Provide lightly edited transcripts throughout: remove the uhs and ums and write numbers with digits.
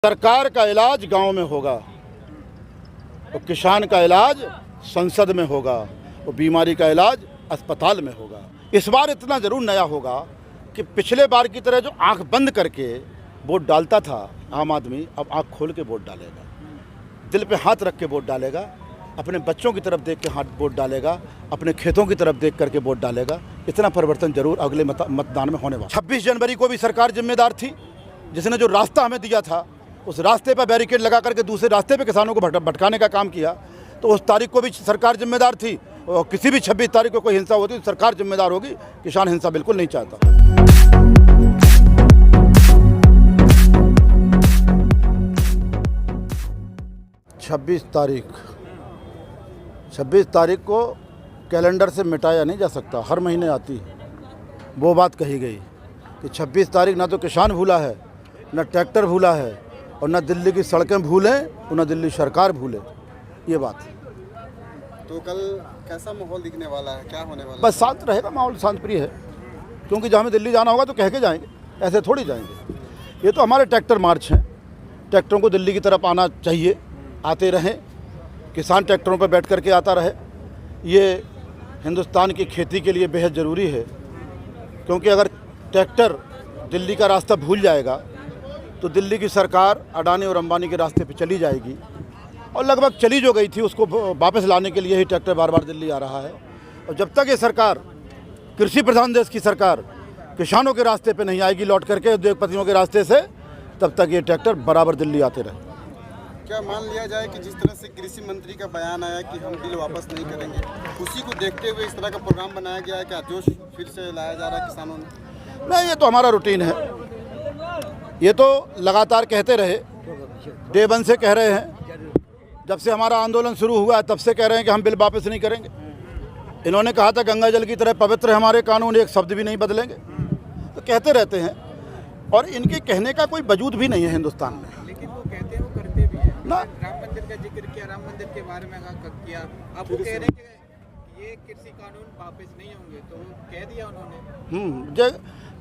सरकार का इलाज गांव में होगा और किसान का इलाज संसद में होगा और बीमारी का इलाज अस्पताल में होगा। इस बार इतना ज़रूर नया होगा कि पिछले बार की तरह जो आंख बंद करके वोट डालता था आम आदमी, अब आंख खोल के वोट डालेगा, दिल पे हाथ रख के वोट डालेगा, अपने बच्चों की तरफ देख के हाथ वोट डालेगा, अपने खेतों की तरफ देख करके वोट डालेगा। इतना परिवर्तन जरूर अगले मतदान में होने वाला। 26 जनवरी को भी सरकार जिम्मेदार थी, जिसने जो रास्ता हमें दिया था उस रास्ते पर बैरिकेड लगा करके दूसरे रास्ते पे किसानों को भटकाने का काम किया, तो उस तारीख को भी सरकार जिम्मेदार थी। और किसी भी 26 तारीख को कोई हिंसा होती तो सरकार जिम्मेदार होगी। किसान हिंसा बिल्कुल नहीं चाहता। 26 तारीख को कैलेंडर से मिटाया नहीं जा सकता, हर महीने आती है। वो बात कही गई कि 26 तारीख ना तो किसान भूला है, ना ट्रैक्टर भूला है, और ना दिल्ली की सड़कें भूलें और ना दिल्ली सरकार भूले। ये बात तो कल कैसा माहौल दिखने वाला है, क्या होने वाला है? बस शांत रहेगा, माहौल शांत प्रिय है, क्योंकि जब हमें दिल्ली जाना होगा तो कह के जाएंगे, ऐसे थोड़ी जाएंगे। ये तो हमारे ट्रैक्टर मार्च हैं, ट्रैक्टरों को दिल्ली की तरफ आना चाहिए, आते रहें, किसान ट्रैक्टरों पर बैठ करके आता रहे। ये हिंदुस्तान की खेती के लिए बेहद ज़रूरी है, क्योंकि अगर ट्रैक्टर दिल्ली का रास्ता भूल जाएगा तो दिल्ली की सरकार अडानी और अंबानी के रास्ते पे चली जाएगी, और लगभग चली जो गई थी उसको वापस लाने के लिए ही ट्रैक्टर बार बार दिल्ली आ रहा है। और जब तक ये सरकार, कृषि प्रधान देश की सरकार, किसानों के रास्ते पे नहीं आएगी लौट करके उद्योगपतियों के रास्ते से, तब तक ये ट्रैक्टर बराबर दिल्ली आते रहे। क्या मान लिया जाए कि जिस तरह से कृषि मंत्री का बयान आया कि हम बिल वापस नहीं करेंगे, उसी को देखते हुए इस तरह का प्रोग्राम बनाया गया है? क्या जोश फिर से लाया जा रहा है किसानों में? नहीं, ये तो हमारा रूटीन है। ये तो लगातार कहते रहे, डे 1 से कह रहे हैं, जब से हमारा आंदोलन शुरू हुआ है तब से कह रहे हैं कि हम बिल वापस नहीं करेंगे। इन्होंने कहा था गंगा जल की तरह पवित्र है हमारे कानून, एक शब्द भी नहीं बदलेंगे। तो कहते रहते हैं, और इनके कहने का कोई वजूद भी नहीं है हिंदुस्तान में। लेकिन वो कहते हैं, वो करते भी हैं ना। राम मंदिर का जिक्र किया, राम मंदिर के बारे में किया, अब वो कह रहे हैं कि ये कृषि कानून वापस नहीं होंगे, तो कह दिया उन्होंने।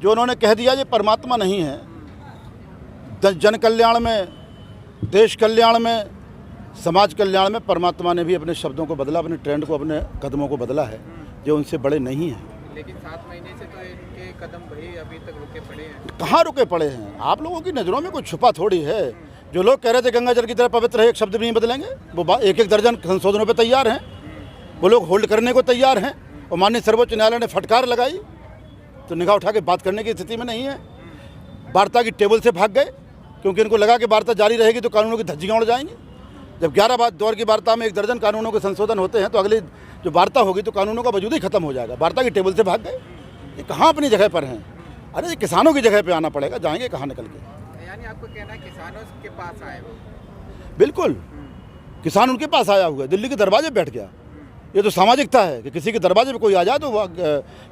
जो उन्होंने कह दिया, ये परमात्मा नहीं है। जन कल्याण में, देश कल्याण में, समाज कल्याण में परमात्मा ने भी अपने शब्दों को बदला, अपने ट्रेंड को, अपने कदमों को बदला है, जो उनसे बड़े नहीं हैं। लेकिन 7 महीने से तो इनके कदम वही अभी तक रुके पड़े हैं। कहाँ रुके पड़े हैं? आप लोगों की नज़रों में कुछ छुपा थोड़ी है। जो लोग कह रहे थे गंगा जल की तरह पवित्र है, एक शब्द भी नहीं बदलेंगे, वो एक दर्जन संशोधनों पर तैयार हैं, वो लोग होल्ड करने को तैयार हैं। और माननीय सर्वोच्च न्यायालय ने फटकार लगाई तो निगाह उठा के बात करने की स्थिति में नहीं है। वार्ता की टेबल से भाग गए, क्योंकि इनको लगा कि वार्ता जारी रहेगी तो कानूनों की धज्जियाँ उड़ जाएंगी। जब 11 दौर की वार्ता में 1 दर्जन कानूनों के संशोधन होते हैं, तो अगली जो वार्ता होगी तो कानूनों का वजूद ही खत्म हो जाएगा। वार्ता की टेबल से भाग गए। ये कहाँ अपनी जगह पर हैं? अरे किसानों की जगह पे आना पड़ेगा, जाएंगे कहाँ निकल के? यानी आपको कहना है किसानों के पास आए वो? बिल्कुल, किसान उनके पास आया हुआ है, दिल्ली के दरवाजे बैठ गया। ये तो सामाजिकता है कि किसी के दरवाजे पे कोई आ जाए तो वह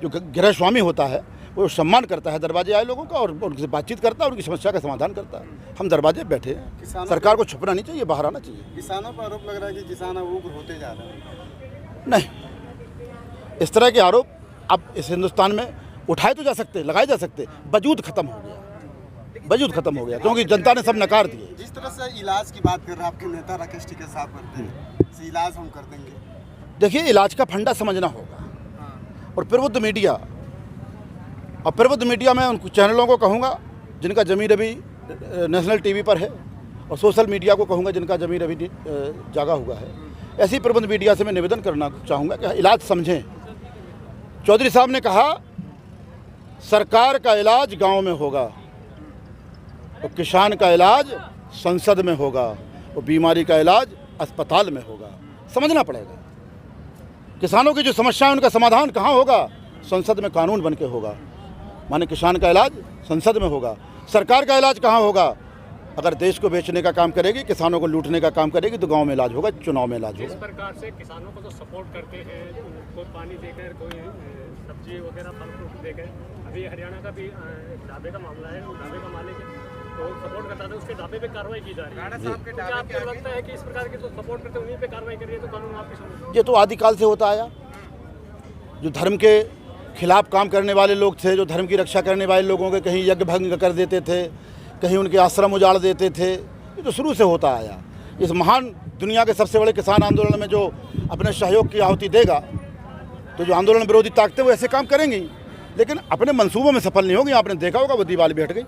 जो गृह स्वामी होता है वो सम्मान करता है दरवाजे आए लोगों का, और उनसे बातचीत करता है, उनकी समस्या का समाधान करता है। हम दरवाजे बैठे हैं, सरकार को छुपना नहीं चाहिए, बाहर आना चाहिए। किसानों पर आरोप लग रहा है कि किसान उग्र होते जा रहे हैं। नहीं, इस तरह के आरोप अब इस हिंदुस्तान में उठाए तो जा सकते, लगाए जा सकते, वजूद खत्म हो गया, वजूद खत्म हो गया, क्योंकि जनता ने सब नकार दिए। जिस तरह से इलाज की बात कर रहे हैं आपके नेता राकेश टिकैत साहब करते हैं, इलाज हम कर देंगे। देखिए, इलाज का फंडा समझना होगा, और प्रबुद्ध मीडिया, और प्रबुद्ध मीडिया में उन चैनलों को कहूँगा जिनका ज़मीर अभी नेशनल टीवी पर है, और सोशल मीडिया को कहूँगा जिनका ज़मीर अभी जागा हुआ है। ऐसी प्रबुद्ध मीडिया से मैं निवेदन करना चाहूँगा कि इलाज समझें। चौधरी साहब ने कहा सरकार का इलाज गांव में होगा और किसान का इलाज संसद में होगा और बीमारी का इलाज अस्पताल में होगा। समझना पड़ेगा, किसानों की जो समस्या है उनका समाधान कहाँ होगा? संसद में कानून बन के होगा। माने किसान का इलाज संसद में होगा। सरकार का इलाज कहाँ होगा? अगर देश को बेचने का काम करेगी, किसानों को लूटने का काम करेगी, तो गांव में इलाज होगा, चुनाव में इलाज होगा। इस प्रकार से किसानों को तो सपोर्ट करते हैं, कोई पानी देकर, कोई सब्जी वगैरह फल फ्रूट देकर। अभी हरियाणा का भी ढाबे का मामला है, ढाबे का मालिक तो सपोर्ट करता था, उसके ढाबे पे कार्रवाई की जा रही है। तो क्या आपको लगता है कि इस प्रकार के जो सपोर्ट करते हैं उन्हीं पे कार्रवाई करिए तो कानून वापस होगा? ये तो आदिकाल से होता आया। जो धर्म के खिलाफ काम करने वाले लोग थे, जो धर्म की रक्षा करने वाले लोगों के कहीं यज्ञ भंग कर देते थे, कहीं उनके आश्रम उजाड़ देते थे, ये तो शुरू से होता आया। इस महान दुनिया के सबसे बड़े किसान आंदोलन में जो अपने सहयोग की आहुति देगा, तो जो आंदोलन विरोधी ताकतें वो ऐसे काम करेंगी, लेकिन अपने मंसूबों में सफल नहीं होगी। आपने देखा होगा वो दीवार भी हट गई,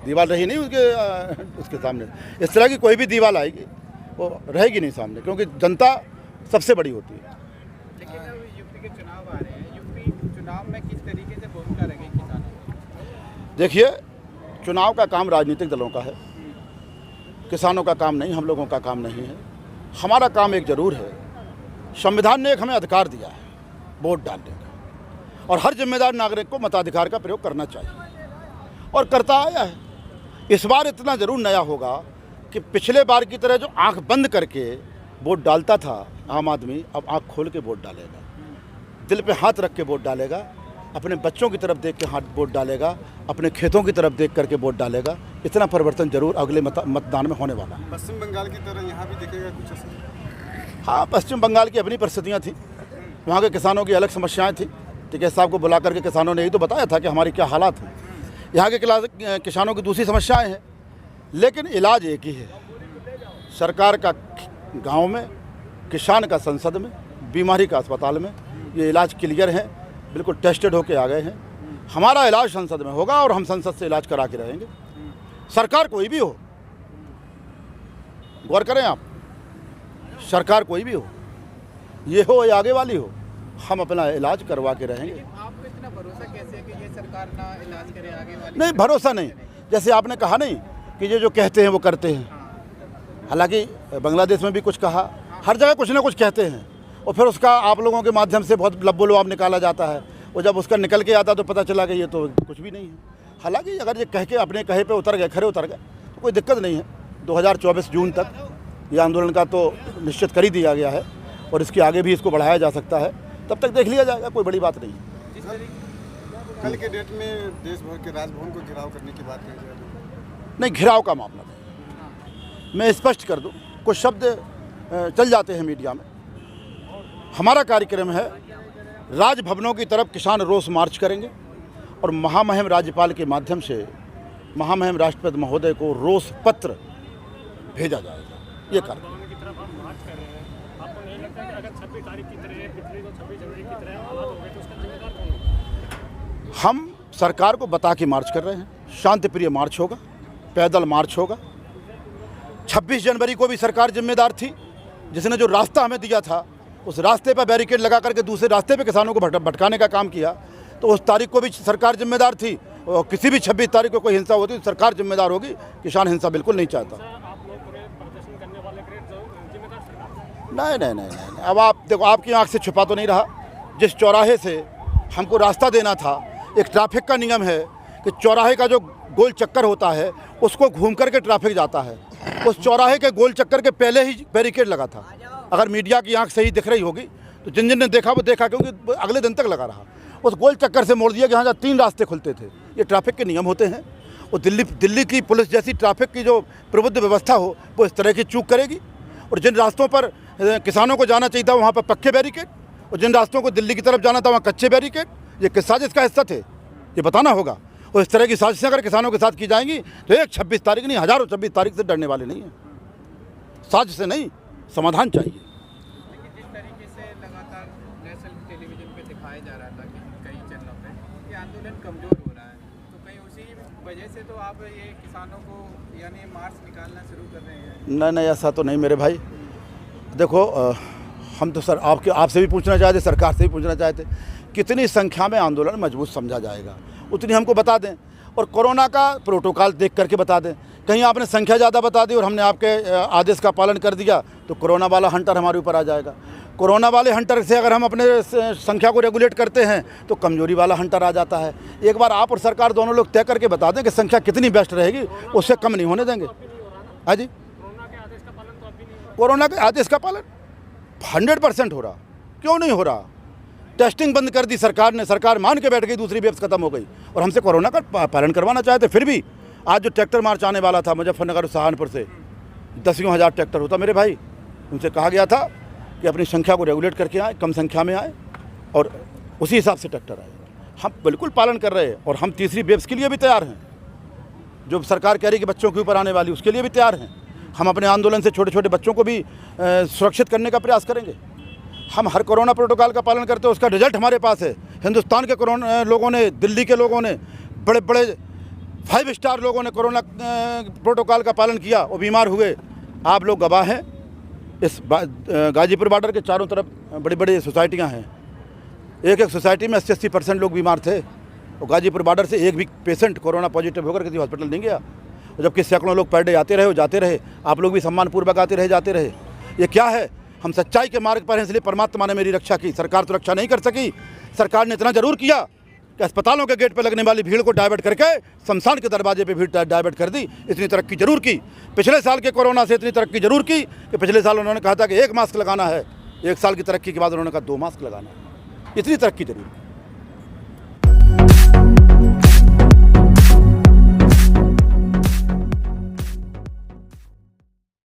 दीवार रही नहीं उसके सामने। इस तरह की कोई भी दीवार आएगी वो रहेगी नहीं सामने, क्योंकि जनता सबसे बड़ी होती है। लेकिन अब यूपी के चुनाव आ रहे हैं, यूपी चुनाव में किस तरीके से भूमिका रहेगी किसानों की? देखिए, चुनाव का काम राजनीतिक दलों का है, किसानों का काम नहीं, हम लोगों का काम नहीं है। हमारा काम एक जरूर है, संविधान ने एक हमें अधिकार दिया है वोट डालने का, और हर जिम्मेदार नागरिक को मताधिकार का प्रयोग करना चाहिए और करता आया है। इस बार इतना ज़रूर नया होगा कि पिछले बार की तरह जो आंख बंद करके वोट डालता था आम आदमी, अब आंख खोल के वोट डालेगा, दिल पे हाथ रख के वोट डालेगा, अपने बच्चों की तरफ देख के हाथ वोट डालेगा, अपने खेतों की तरफ देख करके वोट डालेगा। इतना परिवर्तन जरूर अगले मतदान में होने वाला है। पश्चिम बंगाल की तरह यहाँ भी दिखेगा कुछ असर? हाँ, पश्चिम बंगाल की अपनी परिस्थितियाँ थी, वहाँ के किसानों की अलग समस्याएँ थी। टिकैत साहब को बुला करके किसानों ने यही तो बताया था कि हमारी क्या हालात हैं। यहाँ के किसानों की दूसरी समस्याएं हैं, लेकिन इलाज एक ही है, सरकार का गांव में, किसान का संसद में, बीमारी का अस्पताल में। ये इलाज क्लियर है, बिल्कुल टेस्टेड होके आ गए हैं। हमारा इलाज संसद में होगा और हम संसद से इलाज करा के रहेंगे। सरकार कोई भी हो, गौर करें आप, सरकार कोई भी हो, ये हो या आगे वाली हो, हम अपना इलाज करवा के रहेंगे। आपको इतना भरोसा कैसे है कि ये सरकार ना इलाज करे आगे वाली? नहीं, भरोसा नहीं, जैसे आपने कहा नहीं कि ये जो कहते हैं वो करते हैं। हालांकि बांग्लादेश में भी कुछ कहा, हर जगह कुछ ना कुछ कहते हैं, और फिर उसका आप लोगों के माध्यम से बहुत लब्बो-लुआब निकाला जाता है, और जब उसका निकल के आता तो पता चला कि ये तो कुछ भी नहीं है। हालांकि अगर ये कह के अपने कहे पे उतर गए, खरे उतर गए, तो कोई दिक्कत नहीं है। 2024 जून तक ये आंदोलन का तो निश्चित कर ही दिया गया है, और इसके आगे भी इसको बढ़ाया जा सकता है, तब तक देख लिया जाएगा, कोई बड़ी बात नहीं है। कल के डेट में देश भर के राजभवन को घेराव करने की बात कही जा रही है। नहीं, घेराव का मामला नहीं, मैं स्पष्ट कर दूं, कुछ शब्द चल जाते हैं मीडिया में। हमारा कार्यक्रम है, राजभवनों की तरफ किसान रोष मार्च करेंगे, और महामहिम राज्यपाल के माध्यम से महामहिम राष्ट्रपति महोदय को रोष पत्र भेजा जाएगा। ये कार्यक्रम भवन की तरफ आप मार्च कर रहे हैं, आपको नहीं लगता कि अगर 26 तारीख की तरह पिछली जो 26 जनवरी की तरह हालात हो गए तो उसका जिम्मेदार कौन होगा? हम सरकार को बता के मार्च कर रहे हैं, शांतिप्रिय मार्च होगा, पैदल मार्च होगा। 26 जनवरी को भी सरकार जिम्मेदार थी, जिसने जो रास्ता हमें दिया था उस रास्ते पर बैरिकेड लगा करके दूसरे रास्ते पे किसानों को भटकाने का काम किया, तो उस तारीख को भी सरकार जिम्मेदार थी। और किसी भी 26 तारीख को कोई हिंसा होती तो सरकार जिम्मेदार होगी। किसान हिंसा बिल्कुल नहीं चाहता। आप लोग पूरे प्रदर्शन करने वाले जिम्मेदार सरकार? नहीं, अब आप देखो, आपकी आंख से छुपा तो नहीं रहा, जिस चौराहे से हमको रास्ता देना था, एक ट्रैफिक का नियम है कि चौराहे का जो गोल चक्कर होता है उसको घूम करके ट्रैफिक जाता है। उस चौराहे के गोल चक्कर के पहले ही बैरिकेड लगा था। अगर मीडिया की आंख सही दिख रही होगी तो जिन ने देखा वो देखा, क्योंकि अगले दिन तक लगा रहा। उस गोल चक्कर से मोड़ दिया कि जहाँ 3 रास्ते खुलते थे। ये ट्रैफिक के नियम होते हैं, और दिल्ली की पुलिस जैसी ट्रैफिक की जो प्रबुद्ध व्यवस्था हो वो इस तरह की चूक करेगी। और जिन रास्तों पर किसानों को जाना चाहिए था वहाँ पर पक्के बैरिकेड, और जिन रास्तों को दिल्ली की तरफ जाना था वहाँ कच्चे बैरिकेड। ये किस साजिश का हिस्सा थे, ये बताना होगा। और इस तरह की साजिशें अगर किसानों के साथ की जाएंगी तो एक 26 तारीख नहीं, हज़ारों 26 तारीख से डरने वाले नहीं हैं। साजिश से नहीं, समाधान चाहिए। लेकिन जिस तरीके से लगातार नेशनल टेलीविजन पे दिखाया जा रहा था कि कई चैनलों पे ये आंदोलन कमज़ोर हो रहा है, तो कहीं उसी वजह से तो आप ये किसानों को यानी मार्च निकालना शुरू कर रहे हैं? नहीं, ऐसा तो नहीं मेरे भाई। देखो, हम तो आपसे भी पूछना चाहते, सरकार से भी पूछना चाहते, कितनी संख्या में आंदोलन मजबूत समझा जाएगा उतनी हमको बता दें, और कोरोना का प्रोटोकॉल देख करके बता दें। कहीं आपने संख्या ज़्यादा बता दी और हमने आपके आदेश का पालन कर दिया तो कोरोना वाला हंटर हमारे ऊपर आ जाएगा। कोरोना वाले हंटर से अगर हम अपने संख्या को रेगुलेट करते हैं तो कमजोरी वाला हंटर आ जाता है। एक बार आप और सरकार दोनों लोग तय करके बता दें कि संख्या कितनी बेस्ट रहेगी, उससे कम नहीं होने देंगे। हाँ जी, कोरोना के आदेश का पालन 100% हो रहा, क्यों नहीं हो रहा? टेस्टिंग बंद कर दी सरकार ने, सरकार मान के बैठ गई, दूसरी वेव्स खत्म हो गई, और हमसे कोरोना का पालन करवाना चाहते। फिर भी आज जो ट्रैक्टर मार्च आने वाला था मुजफ्फरनगर सहारनपुर से, 10,000 हज़ार ट्रैक्टर होता मेरे भाई। उनसे कहा गया था कि अपनी संख्या को रेगुलेट करके आए, कम संख्या में आए, और उसी हिसाब से ट्रैक्टर आए। हम बिल्कुल पालन कर रहे हैं, और हम तीसरी वेव्स के लिए भी तैयार हैं। जो सरकार कह रही है कि बच्चों के ऊपर आने वाली, उसके लिए भी तैयार हैं। हम अपने आंदोलन से छोटे छोटे बच्चों को भी सुरक्षित करने का प्रयास करेंगे। हम हर कोरोना प्रोटोकॉल का पालन करते हैं, उसका रिजल्ट हमारे पास है। हिंदुस्तान के कोरोना लोगों ने, दिल्ली के लोगों ने, बड़े बड़े 5 स्टार लोगों ने कोरोना प्रोटोकॉल का पालन किया और बीमार हुए। आप लोग गवाह हैं। इस गाजीपुर बॉर्डर के चारों तरफ बड़ी बड़ी सोसाइटियां हैं। एक सोसाइटी में 80% लोग बीमार थे और गाजीपुर बॉर्डर से एक भी पेशेंट कोरोना पॉजिटिव होकर किसी हॉस्पिटल नहीं गया, जबकि सैकड़ों लोग पर डे आते रहे और जाते रहे। आप लोग भी सम्मानपूर्वक आते रहे, जाते रहे। ये क्या है? हम सच्चाई के मार्ग पर हैं, इसलिए परमात्मा ने मेरी रक्षा की। सरकार तो रक्षा नहीं कर सकी। सरकार ने इतना जरूर किया कि अस्पतालों के गेट पर लगने वाली भीड़ को डाइवर्ट करके शमशान के दरवाजे पे भीड़ डाइवर्ट कर दी। इतनी तरक्की जरूर की। पिछले साल के कोरोना से इतनी तरक्की जरूर की कि पिछले साल उन्होंने कहा था कि 1 मास्क लगाना है, 1 साल की तरक्की के बाद उन्होंने कहा 2 मास्क लगाना है। इतनी तरक्की जरूर की।